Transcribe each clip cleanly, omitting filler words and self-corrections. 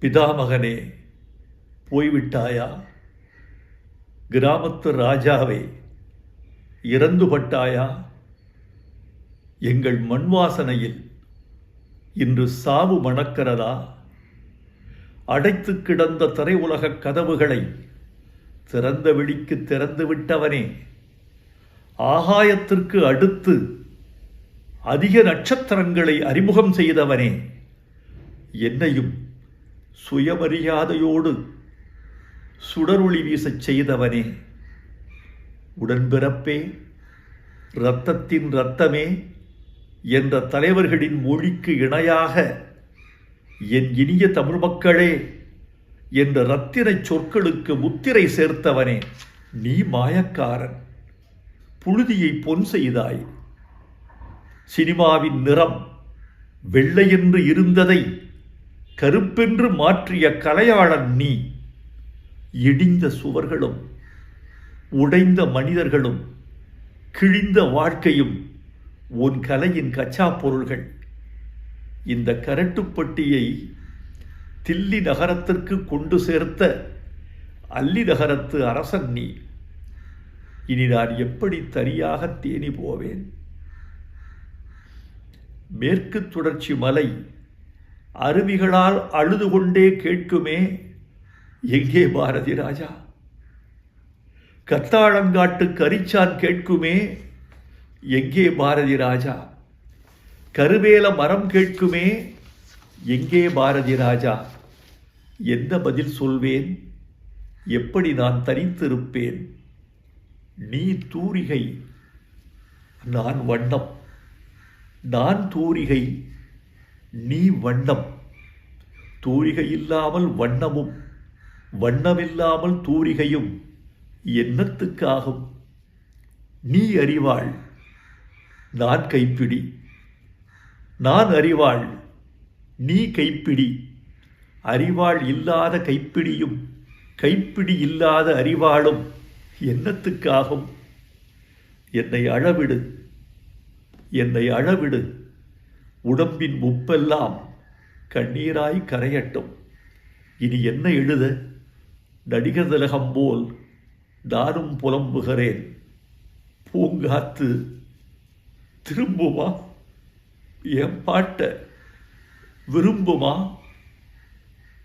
பிதாமகனே, போய்விட்டாயா? கிராமத்து ராஜாவே, இறந்துபட்டாயா? எங்கள் மண் வாசனையில் இன்று சாவு மணக்கிறதா? அடைத்து கிடந்த திரை உலகக் கதவுகளை திறந்த வெளிக்கு திறந்து விட்டவனே, ஆகாயத்திற்கு அடுத்து அதிக நட்சத்திரங்களை அறிமுகம் செய்தவனே, என்னையும் சுயமரியாதையோடு சுடரொளி வீசச் செய்தவனே, உடன்பிறப்பே, இரத்தத்தின் இரத்தமே என்ற தலைவர்களின் மொழிக்கு இணையாக என் இனிய தமிழ் மக்களே என்ற இரத்தின சொற்களுக்கு முத்திரை சேர்த்தவனே, நீ மாயக்காரன். புழுதியை பொன் செய்தாய். சினிமாவின் நிறம் வெள்ளையென்று இருந்ததை கருப்பென்று மாற்றிய கலையாளன் நீ. இடிந்த சுவர்களும் உடைந்த மனிதர்களும் கிழிந்த வாழ்க்கையும் உன் கலையின் கச்சா பொருள்கள். இந்த கரட்டுப்பட்டியை தில்லி நகரத்திற்கு கொண்டு சேர்த்த அல்லி நகரத்து அரசன் நீ. இனி நான் எப்படி தனியாக தேனி போவேன்? மேற்கு தொடர்ச்சி மலை அருவிகளால் அழுது கொண்டே கேட்குமே, எங்கே பாரதி ராஜா? கத்தாழங்காட்டு கரிச்சான் கேட்குமே, எங்கே பாரதி ராஜா? கருவேல மரம் கேட்குமே, எங்கே பாரதி ராஜா? எந்த பதில் சொல்வேன்? எப்படி நான் தனித்திருப்பேன்? நீ தூரிகை, நான் வண்ணம். நான் தூரிகை, நீ வண்ணம். தூரிகை இல்லாமல் வண்ணமும், வண்ணமில்லாமல் தூரிகையும் என்னத்துக்காகும்? நீ அறிவாள், நான் கைப்பிடி. நான் அறிவாள், நீ கைப்பிடி. அறிவாள் இல்லாத கைப்பிடியும் கைப்பிடி இல்லாத அறிவாளும் என்னத்துக்காகும்? என்னை அழவிடு, என்னை அழவிடு. உடம்பின் உப்பெல்லாம் கண்ணீராய் கரையட்டும். இனி என்ன எழுத? நடிகர் திலகம் போல் நானும் புலம்புகிறேன். பூங்காத்து திரும்புமா? என் பாட்ட விரும்புமா?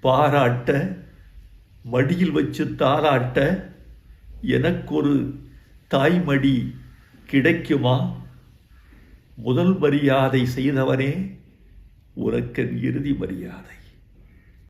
பாராட்ட, மடியில் வச்சு தாராட்ட எனக்கொரு தாய்மடி கிடைக்குமா? முதல் மரியாதை செய்தவனே, உனக்கென் இறுதி மரியாதை.